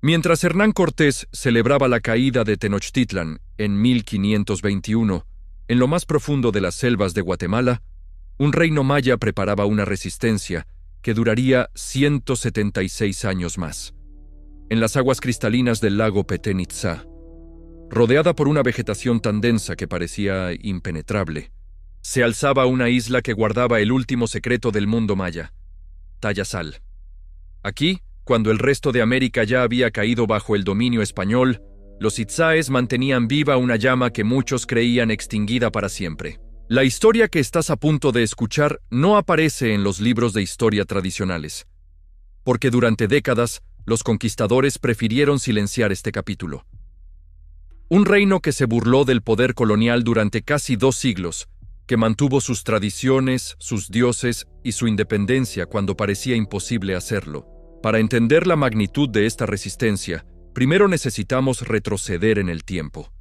Mientras Hernán Cortés celebraba la caída de Tenochtitlan en 1521, en lo más profundo de las selvas de Guatemala, un reino maya preparaba una resistencia que duraría 176 años más. En las aguas cristalinas del lago Petén Itzá, rodeada por una vegetación tan densa que parecía impenetrable, se alzaba una isla que guardaba el último secreto del mundo maya, Tayasal. Aquí, cuando el resto de América ya había caído bajo el dominio español, los itzáes mantenían viva una llama que muchos creían extinguida para siempre. La historia que estás a punto de escuchar no aparece en los libros de historia tradicionales, porque durante décadas los conquistadores prefirieron silenciar este capítulo. Un reino que se burló del poder colonial durante casi 2 siglos, que mantuvo sus tradiciones, sus dioses y su independencia cuando parecía imposible hacerlo. Para entender la magnitud de esta resistencia, primero necesitamos retroceder en el tiempo.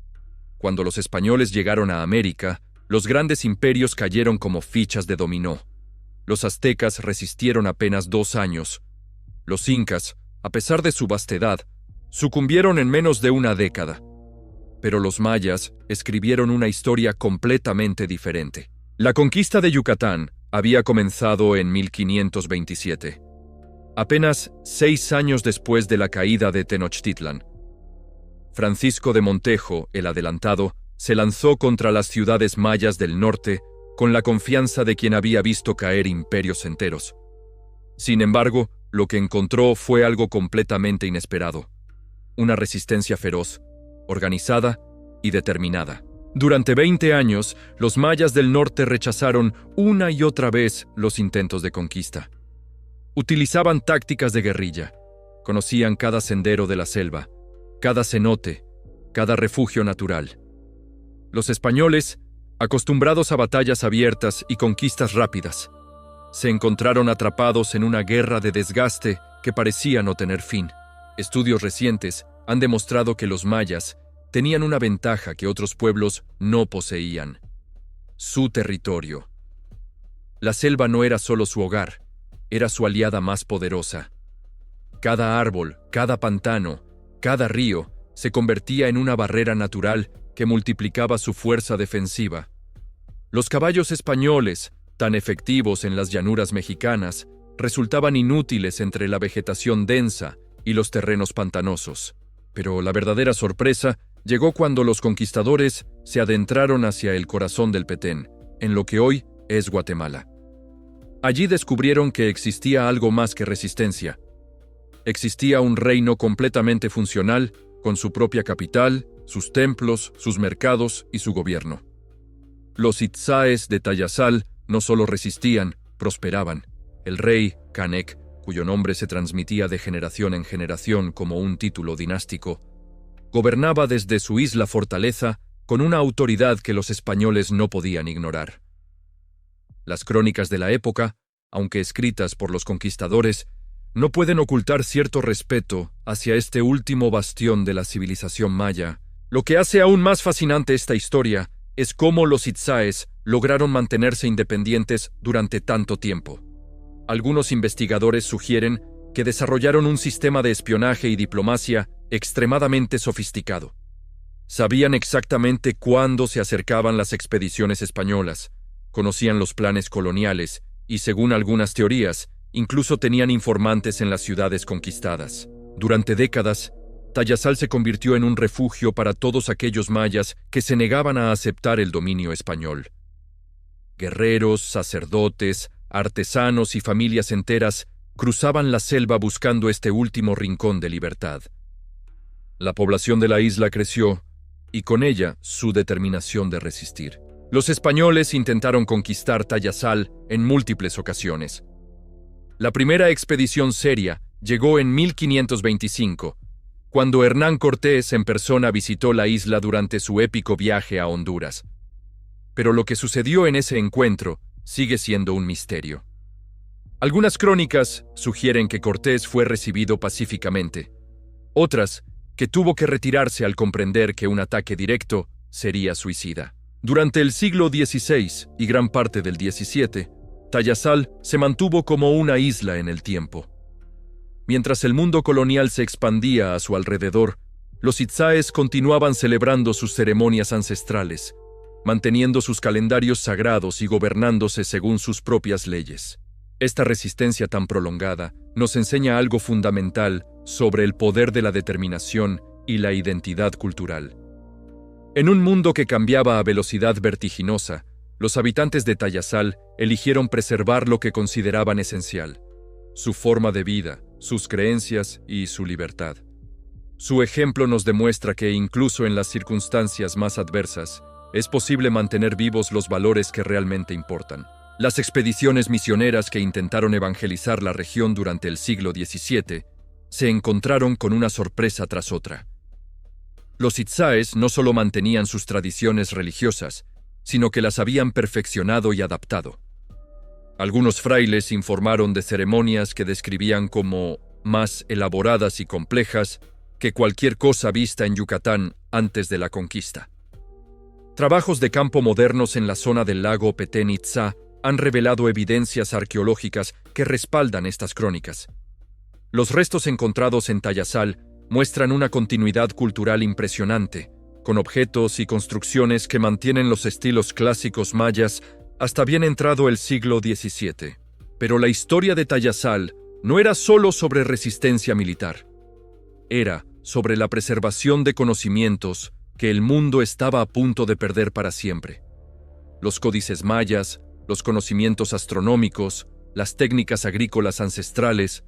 Cuando los españoles llegaron a América, los grandes imperios cayeron como fichas de dominó. Los aztecas resistieron apenas 2 años. Los incas, a pesar de su vastedad, sucumbieron en menos de una década. Pero los mayas escribieron una historia completamente diferente. La conquista de Yucatán había comenzado en 1527. Apenas 6 años después de la caída de Tenochtitlan. Francisco de Montejo, el adelantado, se lanzó contra las ciudades mayas del norte con la confianza de quien había visto caer imperios enteros. Sin embargo, lo que encontró fue algo completamente inesperado. Una resistencia feroz, organizada y determinada. Durante 20 años, los mayas del norte rechazaron una y otra vez los intentos de conquista. Utilizaban tácticas de guerrilla, conocían cada sendero de la selva, cada cenote, cada refugio natural. Los españoles, acostumbrados a batallas abiertas y conquistas rápidas, se encontraron atrapados en una guerra de desgaste que parecía no tener fin. Estudios recientes han demostrado que los mayas tenían una ventaja que otros pueblos no poseían: su territorio. La selva no era solo su hogar, era su aliada más poderosa. Cada árbol, cada pantano, cada río se convertía en una barrera natural que multiplicaba su fuerza defensiva. Los caballos españoles, tan efectivos en las llanuras mexicanas, resultaban inútiles entre la vegetación densa y los terrenos pantanosos. Pero la verdadera sorpresa llegó cuando los conquistadores se adentraron hacia el corazón del Petén, en lo que hoy es Guatemala. Allí descubrieron que existía algo más que resistencia. Existía un reino completamente funcional, con su propia capital, sus templos, sus mercados y su gobierno. Los itzáes de Tayasal no solo resistían, prosperaban. El rey, Canek, cuyo nombre se transmitía de generación en generación como un título dinástico, gobernaba desde su isla fortaleza con una autoridad que los españoles no podían ignorar. Las crónicas de la época, aunque escritas por los conquistadores, no pueden ocultar cierto respeto hacia este último bastión de la civilización maya. Lo que hace aún más fascinante esta historia es cómo los itzáes lograron mantenerse independientes durante tanto tiempo. Algunos investigadores sugieren que desarrollaron un sistema de espionaje y diplomacia extremadamente sofisticado. Sabían exactamente cuándo se acercaban las expediciones españolas, conocían los planes coloniales y, según algunas teorías, incluso tenían informantes en las ciudades conquistadas. Durante décadas, Tayasal se convirtió en un refugio para todos aquellos mayas que se negaban a aceptar el dominio español. Guerreros, sacerdotes, artesanos y familias enteras cruzaban la selva buscando este último rincón de libertad. La población de la isla creció, y con ella su determinación de resistir. Los españoles intentaron conquistar Tayasal en múltiples ocasiones. La primera expedición seria llegó en 1525, cuando Hernán Cortés en persona visitó la isla durante su épico viaje a Honduras. Pero lo que sucedió en ese encuentro sigue siendo un misterio. Algunas crónicas sugieren que Cortés fue recibido pacíficamente, otras que tuvo que retirarse al comprender que un ataque directo sería suicida. Durante el siglo XVI y gran parte del XVII, Tayasal se mantuvo como una isla en el tiempo. Mientras el mundo colonial se expandía a su alrededor, los itzáes continuaban celebrando sus ceremonias ancestrales, manteniendo sus calendarios sagrados y gobernándose según sus propias leyes. Esta resistencia tan prolongada nos enseña algo fundamental sobre el poder de la determinación y la identidad cultural. En un mundo que cambiaba a velocidad vertiginosa, los habitantes de Tayasal eligieron preservar lo que consideraban esencial: su forma de vida, sus creencias y su libertad. Su ejemplo nos demuestra que incluso en las circunstancias más adversas, es posible mantener vivos los valores que realmente importan. Las expediciones misioneras que intentaron evangelizar la región durante el siglo XVII se encontraron con una sorpresa tras otra. Los itzáes no solo mantenían sus tradiciones religiosas, sino que las habían perfeccionado y adaptado. Algunos frailes informaron de ceremonias que describían como más elaboradas y complejas que cualquier cosa vista en Yucatán antes de la conquista. Trabajos de campo modernos en la zona del lago Petén Itzá han revelado evidencias arqueológicas que respaldan estas crónicas. Los restos encontrados en Tayasal muestran una continuidad cultural impresionante, con objetos y construcciones que mantienen los estilos clásicos mayas hasta bien entrado el siglo XVII. Pero la historia de Tayasal no era solo sobre resistencia militar. Era sobre la preservación de conocimientos que el mundo estaba a punto de perder para siempre. Los códices mayas, los conocimientos astronómicos, las técnicas agrícolas ancestrales,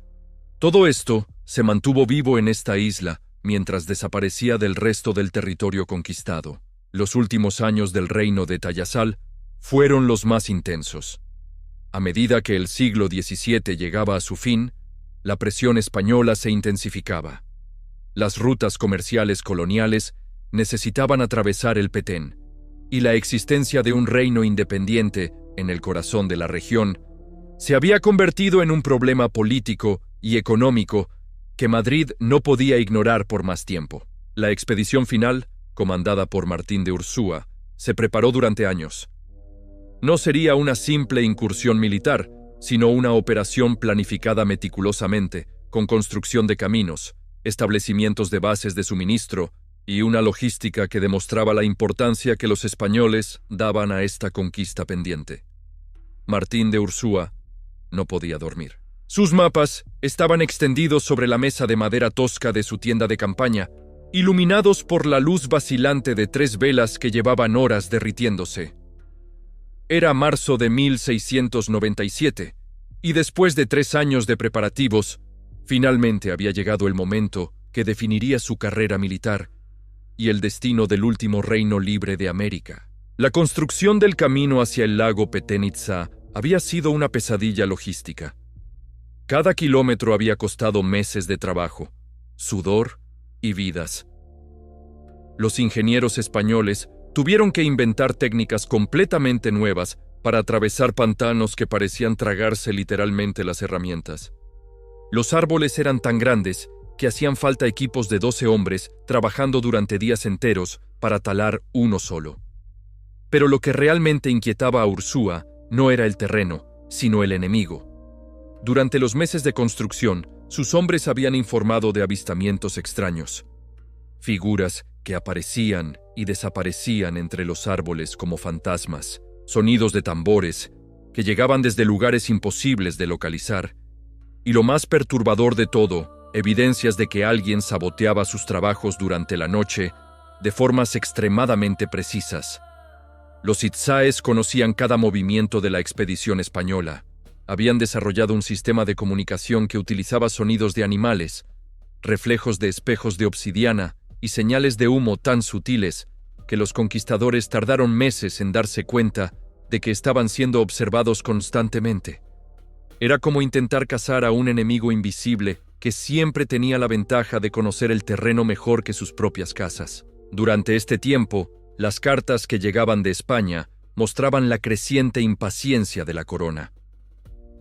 todo esto se mantuvo vivo en esta isla mientras desaparecía del resto del territorio conquistado. Los últimos años del reino de Tayasal fueron los más intensos. A medida que el siglo XVII llegaba a su fin, la presión española se intensificaba. Las rutas comerciales coloniales necesitaban atravesar el Petén, y la existencia de un reino independiente en el corazón de la región se había convertido en un problema político y económico que Madrid no podía ignorar por más tiempo. La expedición final, comandada por Martín de Ursúa, se preparó durante años. No sería una simple incursión militar, sino una operación planificada meticulosamente, con construcción de caminos, establecimientos de bases de suministro y una logística que demostraba la importancia que los españoles daban a esta conquista pendiente. Martín de Ursúa no podía dormir. Sus mapas estaban extendidos sobre la mesa de madera tosca de su tienda de campaña, iluminados por la luz vacilante de 3 velas que llevaban horas derritiéndose. Era marzo de 1697, y después de 3 años de preparativos, finalmente había llegado el momento que definiría su carrera militar y el destino del último reino libre de América. La construcción del camino hacia el lago Petén Itzá había sido una pesadilla logística. Cada kilómetro había costado meses de trabajo, sudor y vidas. Los ingenieros españoles tuvieron que inventar técnicas completamente nuevas para atravesar pantanos que parecían tragarse literalmente las herramientas. Los árboles eran tan grandes que hacían falta equipos de 12 hombres trabajando durante días enteros para talar uno solo. Pero lo que realmente inquietaba a Ursúa no era el terreno, sino el enemigo. Durante los meses de construcción, sus hombres habían informado de avistamientos extraños. Figuras que aparecían y desaparecían entre los árboles como fantasmas, sonidos de tambores que llegaban desde lugares imposibles de localizar, y lo más perturbador de todo, evidencias de que alguien saboteaba sus trabajos durante la noche de formas extremadamente precisas. Los itzáes conocían cada movimiento de la expedición española. Habían desarrollado un sistema de comunicación que utilizaba sonidos de animales, reflejos de espejos de obsidiana y señales de humo tan sutiles que los conquistadores tardaron meses en darse cuenta de que estaban siendo observados constantemente. Era como intentar cazar a un enemigo invisible que siempre tenía la ventaja de conocer el terreno mejor que sus propias casas. Durante este tiempo, las cartas que llegaban de España mostraban la creciente impaciencia de la corona.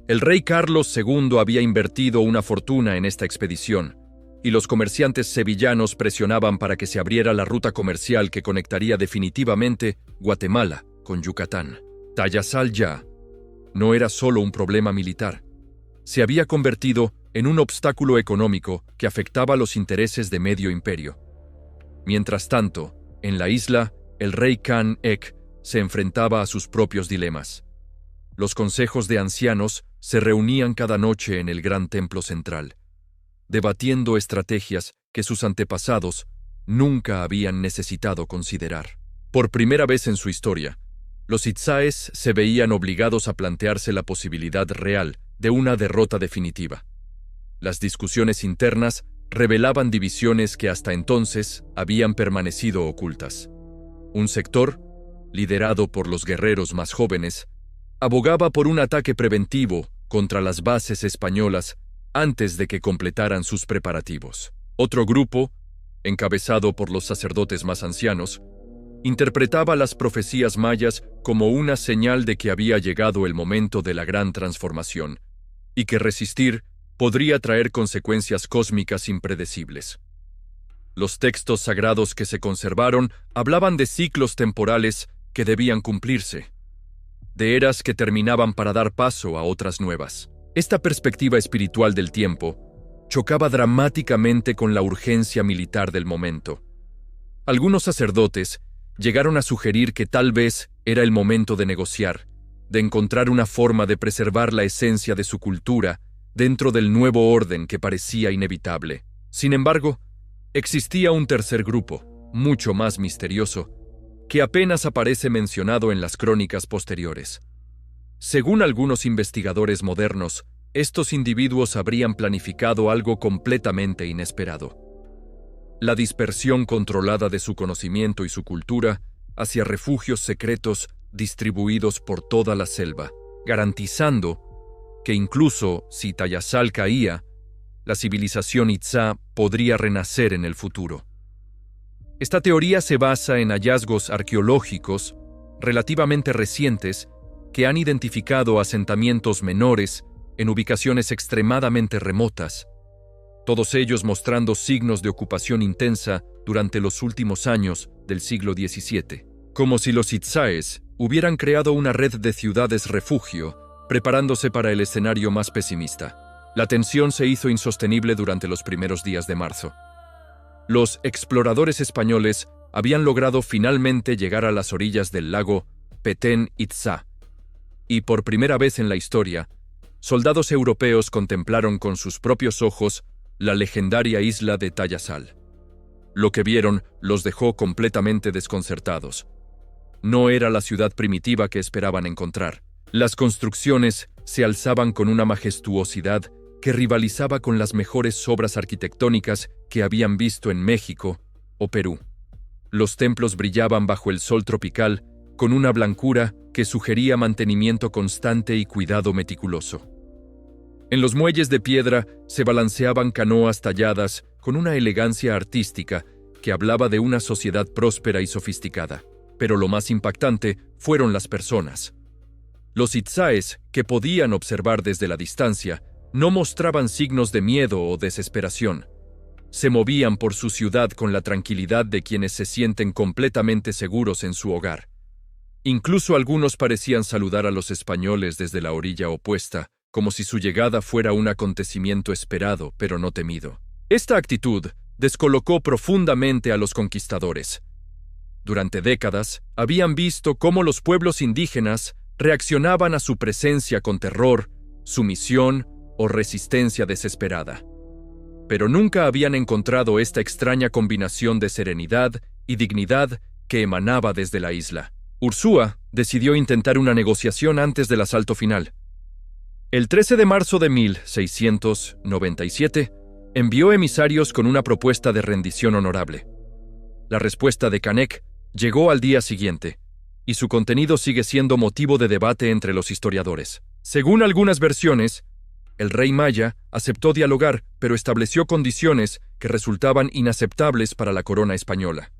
El rey Carlos II había invertido una fortuna en esta expedición, y los comerciantes sevillanos presionaban para que se abriera la ruta comercial que conectaría definitivamente Guatemala con Yucatán. Tayasal ya no era solo un problema militar, se había convertido en un obstáculo económico que afectaba los intereses de medio imperio. Mientras tanto, en la isla, el rey Khan Ek se enfrentaba a sus propios dilemas. Los consejos de ancianos se reunían cada noche en el gran templo central, debatiendo estrategias que sus antepasados nunca habían necesitado considerar. Por primera vez en su historia, los itzáes se veían obligados a plantearse la posibilidad real de una derrota definitiva. Las discusiones internas revelaban divisiones que hasta entonces habían permanecido ocultas. Un sector, liderado por los guerreros más jóvenes, abogaba por un ataque preventivo contra las bases españolas antes de que completaran sus preparativos. Otro grupo, encabezado por los sacerdotes más ancianos, interpretaba las profecías mayas como una señal de que había llegado el momento de la gran transformación y que resistir podría traer consecuencias cósmicas impredecibles. Los textos sagrados que se conservaron hablaban de ciclos temporales que debían cumplirse, de eras que terminaban para dar paso a otras nuevas. Esta perspectiva espiritual del tiempo chocaba dramáticamente con la urgencia militar del momento. Algunos sacerdotes llegaron a sugerir que tal vez era el momento de negociar, de encontrar una forma de preservar la esencia de su cultura dentro del nuevo orden que parecía inevitable. Sin embargo, existía un tercer grupo, mucho más misterioso, que apenas aparece mencionado en las crónicas posteriores. Según algunos investigadores modernos, estos individuos habrían planificado algo completamente inesperado: la dispersión controlada de su conocimiento y su cultura hacia refugios secretos distribuidos por toda la selva, garantizando que incluso si Tayasal caía, la civilización itzá podría renacer en el futuro. Esta teoría se basa en hallazgos arqueológicos relativamente recientes que han identificado asentamientos menores en ubicaciones extremadamente remotas, todos ellos mostrando signos de ocupación intensa durante los últimos años del siglo XVII, como si los itzáes hubieran creado una red de ciudades refugio, preparándose para el escenario más pesimista. La tensión se hizo insostenible durante los primeros días de marzo. Los exploradores españoles habían logrado finalmente llegar a las orillas del lago Petén Itzá, y por primera vez en la historia, soldados europeos contemplaron con sus propios ojos la legendaria isla de Tayasal. Lo que vieron los dejó completamente desconcertados. No era la ciudad primitiva que esperaban encontrar. Las construcciones se alzaban con una majestuosidad que rivalizaba con las mejores obras arquitectónicas que habían visto en México o Perú. Los templos brillaban bajo el sol tropical con una blancura que sugería mantenimiento constante y cuidado meticuloso. En los muelles de piedra se balanceaban canoas talladas con una elegancia artística que hablaba de una sociedad próspera y sofisticada. Pero lo más impactante fueron las personas. Los itzáes, que podían observar desde la distancia, no mostraban signos de miedo o desesperación. Se movían por su ciudad con la tranquilidad de quienes se sienten completamente seguros en su hogar. Incluso algunos parecían saludar a los españoles desde la orilla opuesta, como si su llegada fuera un acontecimiento esperado, pero no temido. Esta actitud descolocó profundamente a los conquistadores. Durante décadas, habían visto cómo los pueblos indígenas reaccionaban a su presencia con terror, sumisión o resistencia desesperada. Pero nunca habían encontrado esta extraña combinación de serenidad y dignidad que emanaba desde la isla. Ursúa decidió intentar una negociación antes del asalto final. El 13 de marzo de 1697, envió emisarios con una propuesta de rendición honorable. La respuesta de Canek llegó al día siguiente, y su contenido sigue siendo motivo de debate entre los historiadores. Según algunas versiones, el rey maya aceptó dialogar, pero estableció condiciones que resultaban inaceptables para la corona española.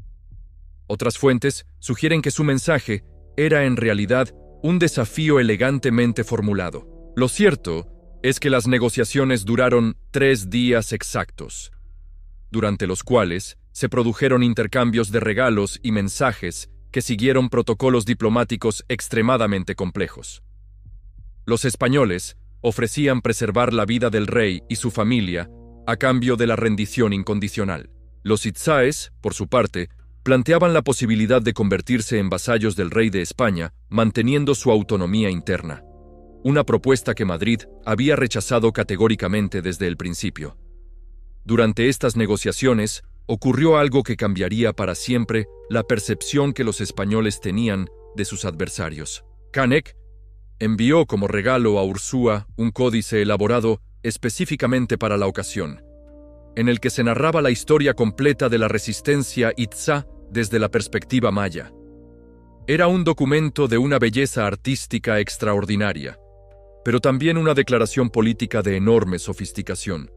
Otras fuentes sugieren que su mensaje era en realidad un desafío elegantemente formulado. Lo cierto es que las negociaciones duraron 3 días exactos, durante los cuales se produjeron intercambios de regalos y mensajes que siguieron protocolos diplomáticos extremadamente complejos. Los españoles Ofrecían preservar la vida del rey y su familia a cambio de la rendición incondicional. Los itzáes, por su parte, planteaban la posibilidad de convertirse en vasallos del rey de España, manteniendo su autonomía interna. Una propuesta que Madrid había rechazado categóricamente desde el principio. Durante estas negociaciones, ocurrió algo que cambiaría para siempre la percepción que los españoles tenían de sus adversarios. Canek envió como regalo a Ursúa un códice elaborado específicamente para la ocasión, en el que se narraba la historia completa de la resistencia itzá desde la perspectiva maya. Era un documento de una belleza artística extraordinaria, pero también una declaración política de enorme sofisticación.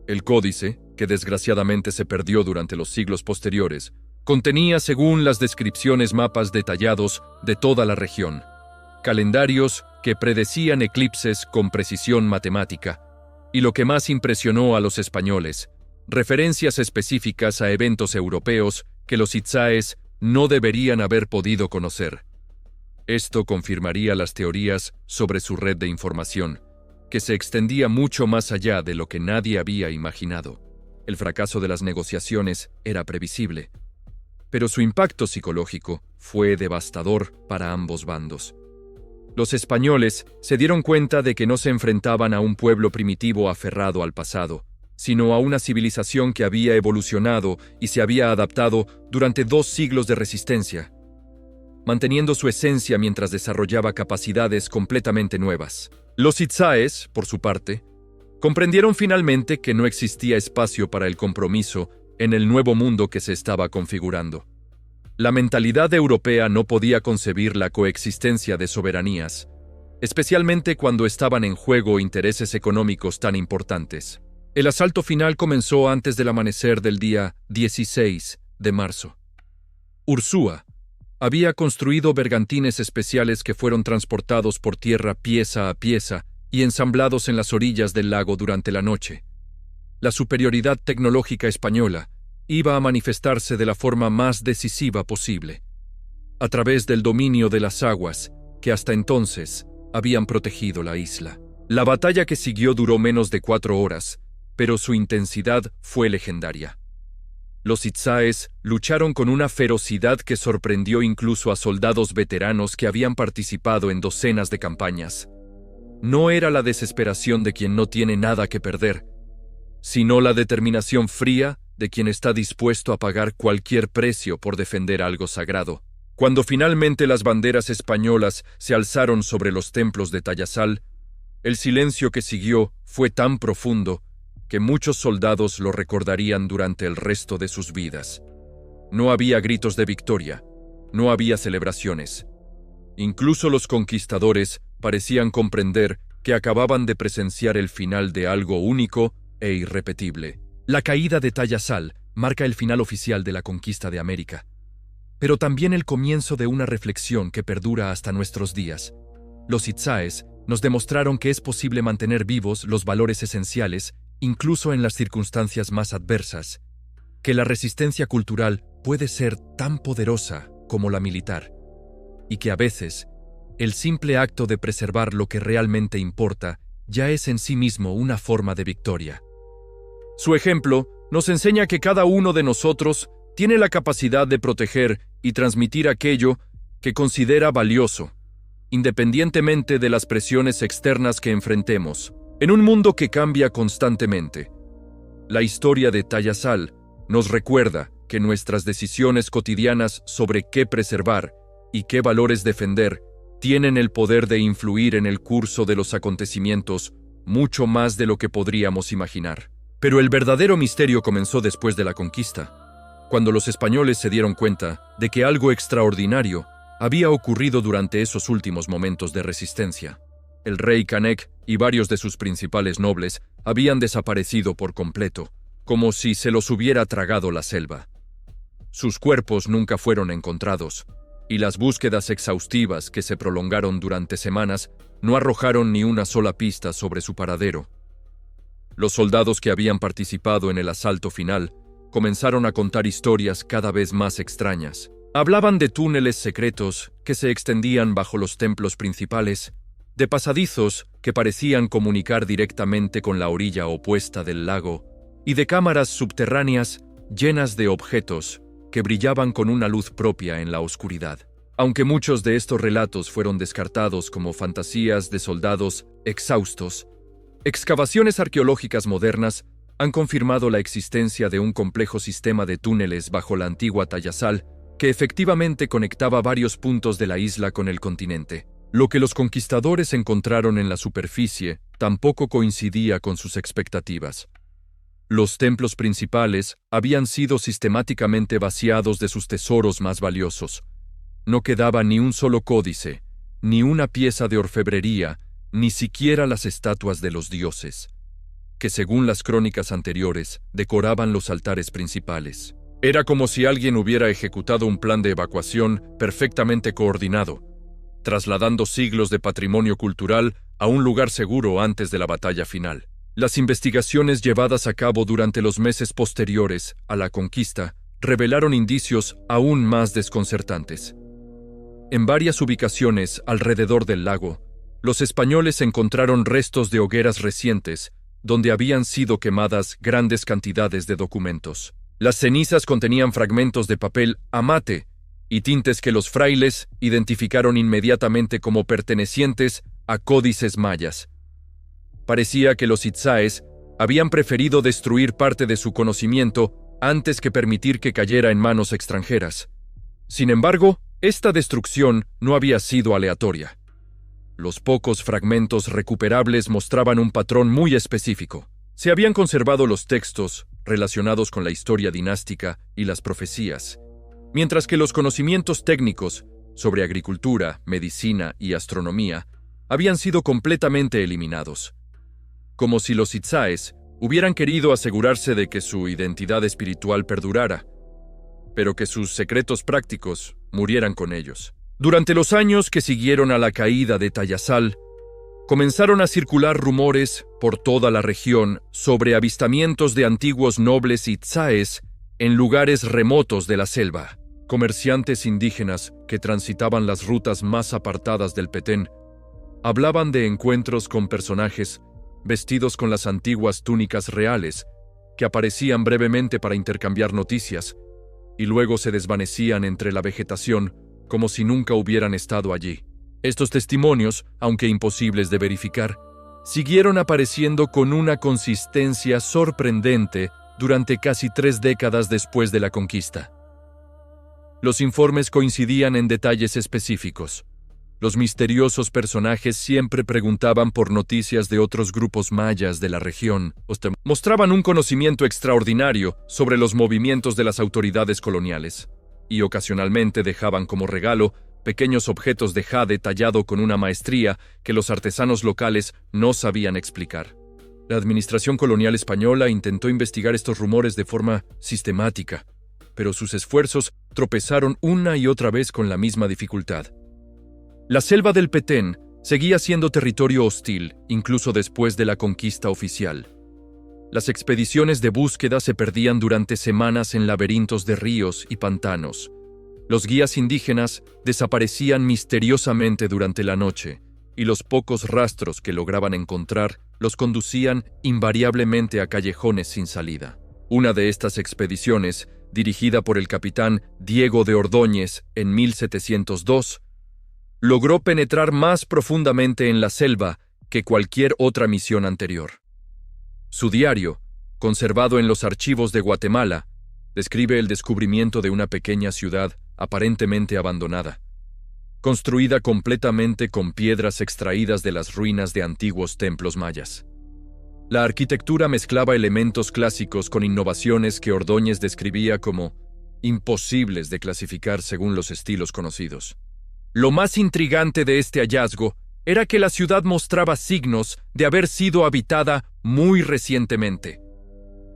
El códice, que desgraciadamente se perdió durante los siglos posteriores, contenía, según las descripciones, mapas detallados de toda la región, calendarios que predecían eclipses con precisión matemática, y lo que más impresionó a los españoles, referencias específicas a eventos europeos que los itzáes no deberían haber podido conocer. Esto confirmaría las teorías sobre su red de información, que se extendía mucho más allá de lo que nadie había imaginado. El fracaso de las negociaciones era previsible, pero su impacto psicológico fue devastador para ambos bandos. Los españoles se dieron cuenta de que no se enfrentaban a un pueblo primitivo aferrado al pasado, sino a una civilización que había evolucionado y se había adaptado durante 2 siglos de resistencia, manteniendo su esencia mientras desarrollaba capacidades completamente nuevas. Los itzáes, por su parte, comprendieron finalmente que no existía espacio para el compromiso en el nuevo mundo que se estaba configurando. La mentalidad europea no podía concebir la coexistencia de soberanías, especialmente cuando estaban en juego intereses económicos tan importantes. El asalto final comenzó antes del amanecer del día 16 de marzo. Ursúa había construido bergantines especiales que fueron transportados por tierra pieza a pieza y ensamblados en las orillas del lago durante la noche. La superioridad tecnológica española iba a manifestarse de la forma más decisiva posible, a través del dominio de las aguas que hasta entonces habían protegido la isla. La batalla que siguió duró menos de 4 horas, pero su intensidad fue legendaria. Los itzáes lucharon con una ferocidad que sorprendió incluso a soldados veteranos que habían participado en docenas de campañas. No era la desesperación de quien no tiene nada que perder, sino la determinación fría de quien está dispuesto a pagar cualquier precio por defender algo sagrado. Cuando finalmente las banderas españolas se alzaron sobre los templos de Tayasal, el silencio que siguió fue tan profundo que muchos soldados lo recordarían durante el resto de sus vidas. No había gritos de victoria, no había celebraciones. Incluso los conquistadores parecían comprender que acababan de presenciar el final de algo único e irrepetible. La caída de Tayasal marca el final oficial de la conquista de América, pero también el comienzo de una reflexión que perdura hasta nuestros días. Los itzáes nos demostraron que es posible mantener vivos los valores esenciales incluso en las circunstancias más adversas, que la resistencia cultural puede ser tan poderosa como la militar, y que a veces el simple acto de preservar lo que realmente importa ya es en sí mismo una forma de victoria. Su ejemplo nos enseña que cada uno de nosotros tiene la capacidad de proteger y transmitir aquello que considera valioso, independientemente de las presiones externas que enfrentemos, en un mundo que cambia constantemente. La historia de Tayasal nos recuerda que nuestras decisiones cotidianas sobre qué preservar y qué valores defender tienen el poder de influir en el curso de los acontecimientos mucho más de lo que podríamos imaginar. Pero el verdadero misterio comenzó después de la conquista, cuando los españoles se dieron cuenta de que algo extraordinario había ocurrido durante esos últimos momentos de resistencia. El rey Canek y varios de sus principales nobles habían desaparecido por completo, como si se los hubiera tragado la selva. Sus cuerpos nunca fueron encontrados, y las búsquedas exhaustivas que se prolongaron durante semanas no arrojaron ni una sola pista sobre su paradero. Los soldados que habían participado en el asalto final comenzaron a contar historias cada vez más extrañas. Hablaban de túneles secretos que se extendían bajo los templos principales, de pasadizos que parecían comunicar directamente con la orilla opuesta del lago, y de cámaras subterráneas llenas de objetos que brillaban con una luz propia en la oscuridad. Aunque muchos de estos relatos fueron descartados como fantasías de soldados exhaustos, excavaciones arqueológicas modernas han confirmado la existencia de un complejo sistema de túneles bajo la antigua Tayasal que efectivamente conectaba varios puntos de la isla con el continente. Lo que los conquistadores encontraron en la superficie tampoco coincidía con sus expectativas. Los templos principales habían sido sistemáticamente vaciados de sus tesoros más valiosos. No quedaba ni un solo códice, ni una pieza de orfebrería, ni siquiera las estatuas de los dioses, que según las crónicas anteriores decoraban los altares principales. Era como si alguien hubiera ejecutado un plan de evacuación perfectamente coordinado, trasladando siglos de patrimonio cultural a un lugar seguro antes de la batalla final. Las investigaciones llevadas a cabo durante los meses posteriores a la conquista revelaron indicios aún más desconcertantes. En varias ubicaciones alrededor del lago, los españoles encontraron restos de hogueras recientes donde habían sido quemadas grandes cantidades de documentos. Las cenizas contenían fragmentos de papel amate y tintes que los frailes identificaron inmediatamente como pertenecientes a códices mayas. Parecía que los itzáes habían preferido destruir parte de su conocimiento antes que permitir que cayera en manos extranjeras. Sin embargo, esta destrucción no había sido aleatoria. Los pocos fragmentos recuperables mostraban un patrón muy específico. Se habían conservado los textos relacionados con la historia dinástica y las profecías, mientras que los conocimientos técnicos sobre agricultura, medicina y astronomía habían sido completamente eliminados. Como si los itzáes hubieran querido asegurarse de que su identidad espiritual perdurara, pero que sus secretos prácticos murieran con ellos. Durante los años que siguieron a la caída de Tayasal, comenzaron a circular rumores por toda la región sobre avistamientos de antiguos nobles itzáes en lugares remotos de la selva. Comerciantes indígenas que transitaban las rutas más apartadas del Petén hablaban de encuentros con personajes vestidos con las antiguas túnicas reales que aparecían brevemente para intercambiar noticias y luego se desvanecían entre la vegetación como si nunca hubieran estado allí. Estos testimonios, aunque imposibles de verificar, siguieron apareciendo con una consistencia sorprendente durante casi 3 décadas después de la conquista. Los informes coincidían en detalles específicos. Los misteriosos personajes siempre preguntaban por noticias de otros grupos mayas de la región, mostraban un conocimiento extraordinario sobre los movimientos de las autoridades coloniales, y ocasionalmente dejaban como regalo pequeños objetos de jade tallado con una maestría que los artesanos locales no sabían explicar. La administración colonial española intentó investigar estos rumores de forma sistemática, pero sus esfuerzos tropezaron una y otra vez con la misma dificultad. La selva del Petén seguía siendo territorio hostil, incluso después de la conquista oficial. Las expediciones de búsqueda se perdían durante semanas en laberintos de ríos y pantanos. Los guías indígenas desaparecían misteriosamente durante la noche, y los pocos rastros que lograban encontrar los conducían invariablemente a callejones sin salida. Una de estas expediciones, dirigida por el capitán Diego de Ordóñez en 1702, logró penetrar más profundamente en la selva que cualquier otra misión anterior. Su diario, conservado en los archivos de Guatemala, describe el descubrimiento de una pequeña ciudad aparentemente abandonada, construida completamente con piedras extraídas de las ruinas de antiguos templos mayas. La arquitectura mezclaba elementos clásicos con innovaciones que Ordóñez describía como imposibles de clasificar según los estilos conocidos. Lo más intrigante de este hallazgo era que la ciudad mostraba signos de haber sido habitada muy recientemente.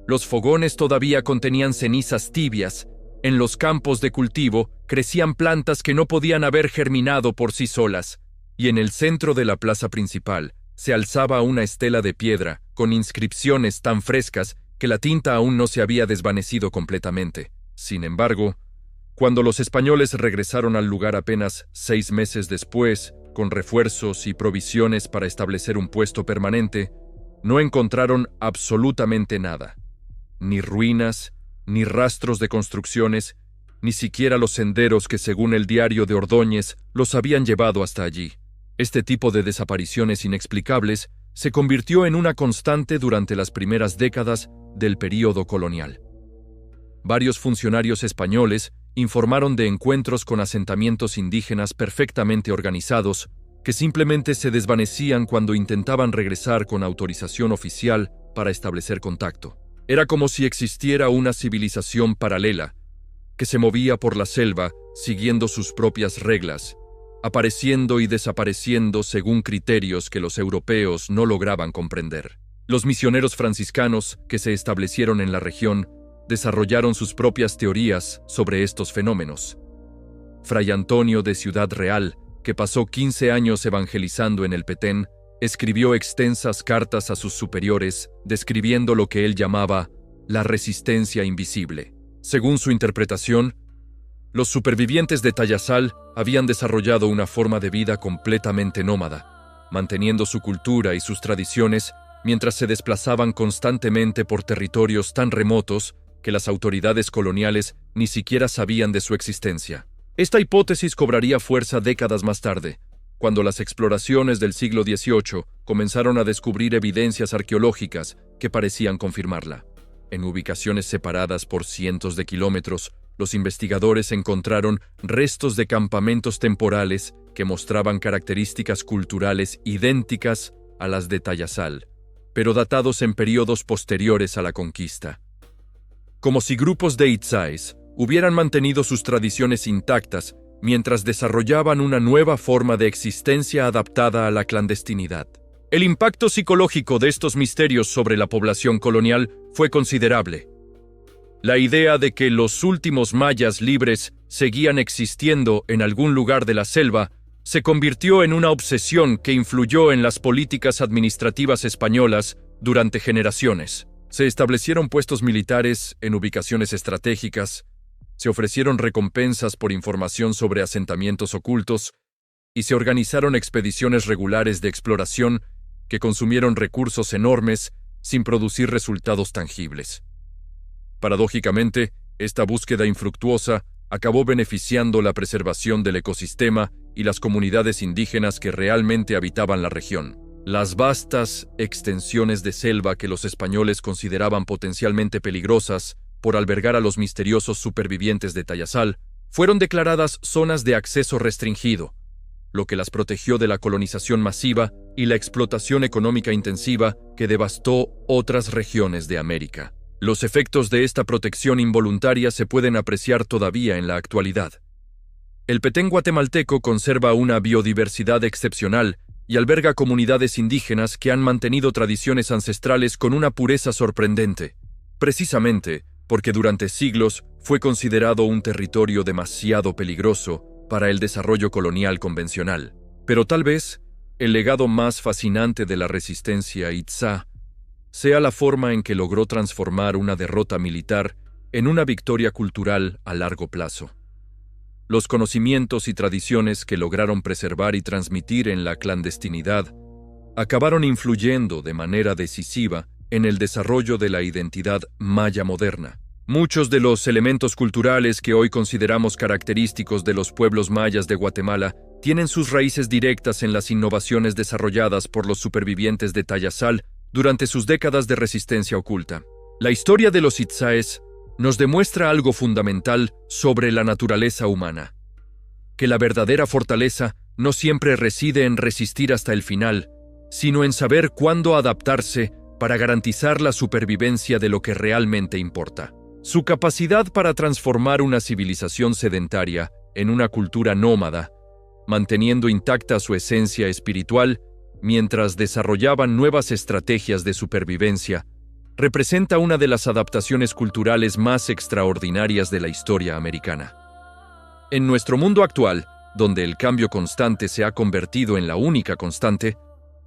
Los fogones todavía contenían cenizas tibias. En los campos de cultivo crecían plantas que no podían haber germinado por sí solas, y en el centro de la plaza principal se alzaba una estela de piedra con inscripciones tan frescas que la tinta aún no se había desvanecido completamente. Sin embargo, cuando los españoles regresaron al lugar apenas 6 meses después, con refuerzos y provisiones para establecer un puesto permanente, no encontraron absolutamente nada. Ni ruinas, ni rastros de construcciones, ni siquiera los senderos que, según el diario de Ordóñez, los habían llevado hasta allí. Este tipo de desapariciones inexplicables se convirtió en una constante durante las primeras décadas del período colonial. Varios funcionarios españoles informaron de encuentros con asentamientos indígenas perfectamente organizados que simplemente se desvanecían cuando intentaban regresar con autorización oficial para establecer contacto. Era como si existiera una civilización paralela que se movía por la selva siguiendo sus propias reglas, apareciendo y desapareciendo según criterios que los europeos no lograban comprender. Los misioneros franciscanos que se establecieron en la región desarrollaron sus propias teorías sobre estos fenómenos. Fray Antonio de Ciudad Real, que pasó 15 años evangelizando en el Petén, escribió extensas cartas a sus superiores describiendo lo que él llamaba la resistencia invisible. Según su interpretación, los supervivientes de Tayasal habían desarrollado una forma de vida completamente nómada, manteniendo su cultura y sus tradiciones mientras se desplazaban constantemente por territorios tan remotos que las autoridades coloniales ni siquiera sabían de su existencia. Esta hipótesis cobraría fuerza décadas más tarde, cuando las exploraciones del siglo XVIII comenzaron a descubrir evidencias arqueológicas que parecían confirmarla. En ubicaciones separadas por cientos de kilómetros, los investigadores encontraron restos de campamentos temporales que mostraban características culturales idénticas a las de Tayasal, pero datados en periodos posteriores a la conquista. Como si grupos de Itzáes hubieran mantenido sus tradiciones intactas mientras desarrollaban una nueva forma de existencia adaptada a la clandestinidad. El impacto psicológico de estos misterios sobre la población colonial fue considerable. La idea de que los últimos mayas libres seguían existiendo en algún lugar de la selva se convirtió en una obsesión que influyó en las políticas administrativas españolas durante generaciones. Se establecieron puestos militares en ubicaciones estratégicas, se ofrecieron recompensas por información sobre asentamientos ocultos y se organizaron expediciones regulares de exploración que consumieron recursos enormes sin producir resultados tangibles. Paradójicamente, esta búsqueda infructuosa acabó beneficiando la preservación del ecosistema y las comunidades indígenas que realmente habitaban la región. Las vastas extensiones de selva que los españoles consideraban potencialmente peligrosas por albergar a los misteriosos supervivientes de Tayasal fueron declaradas zonas de acceso restringido, lo que las protegió de la colonización masiva y la explotación económica intensiva que devastó otras regiones de América. Los efectos de esta protección involuntaria se pueden apreciar todavía en la actualidad. El Petén guatemalteco conserva una biodiversidad excepcional y alberga comunidades indígenas que han mantenido tradiciones ancestrales con una pureza sorprendente, precisamente porque durante siglos fue considerado un territorio demasiado peligroso para el desarrollo colonial convencional. Pero tal vez el legado más fascinante de la resistencia Itzá sea la forma en que logró transformar una derrota militar en una victoria cultural a largo plazo. Los conocimientos y tradiciones que lograron preservar y transmitir en la clandestinidad acabaron influyendo de manera decisiva en el desarrollo de la identidad maya moderna. Muchos de los elementos culturales que hoy consideramos característicos de los pueblos mayas de Guatemala tienen sus raíces directas en las innovaciones desarrolladas por los supervivientes de Tayasal durante sus décadas de resistencia oculta. La historia de los Itzáes nos demuestra algo fundamental sobre la naturaleza humana: que la verdadera fortaleza no siempre reside en resistir hasta el final, sino en saber cuándo adaptarse para garantizar la supervivencia de lo que realmente importa. Su capacidad para transformar una civilización sedentaria en una cultura nómada, manteniendo intacta su esencia espiritual mientras desarrollaban nuevas estrategias de supervivencia, representa una de las adaptaciones culturales más extraordinarias de la historia americana. En nuestro mundo actual, donde el cambio constante se ha convertido en la única constante,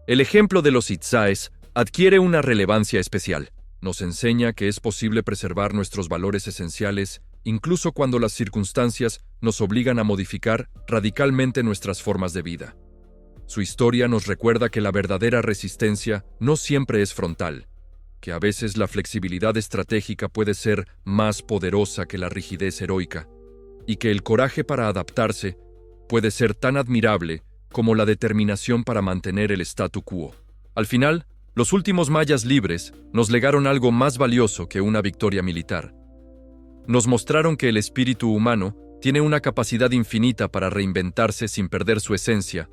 el ejemplo de los Itzáes adquiere una relevancia especial. Nos enseña que es posible preservar nuestros valores esenciales incluso cuando las circunstancias nos obligan a modificar radicalmente nuestras formas de vida. Su historia nos recuerda que la verdadera resistencia no siempre es frontal, que a veces la flexibilidad estratégica puede ser más poderosa que la rigidez heroica, y que el coraje para adaptarse puede ser tan admirable como la determinación para mantener el statu quo. Al final, los últimos mayas libres nos legaron algo más valioso que una victoria militar. Nos mostraron que el espíritu humano tiene una capacidad infinita para reinventarse sin perder su esencia,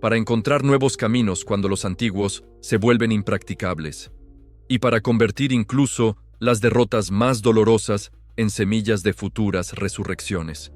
para encontrar nuevos caminos cuando los antiguos se vuelven impracticables, y para convertir incluso las derrotas más dolorosas en semillas de futuras resurrecciones.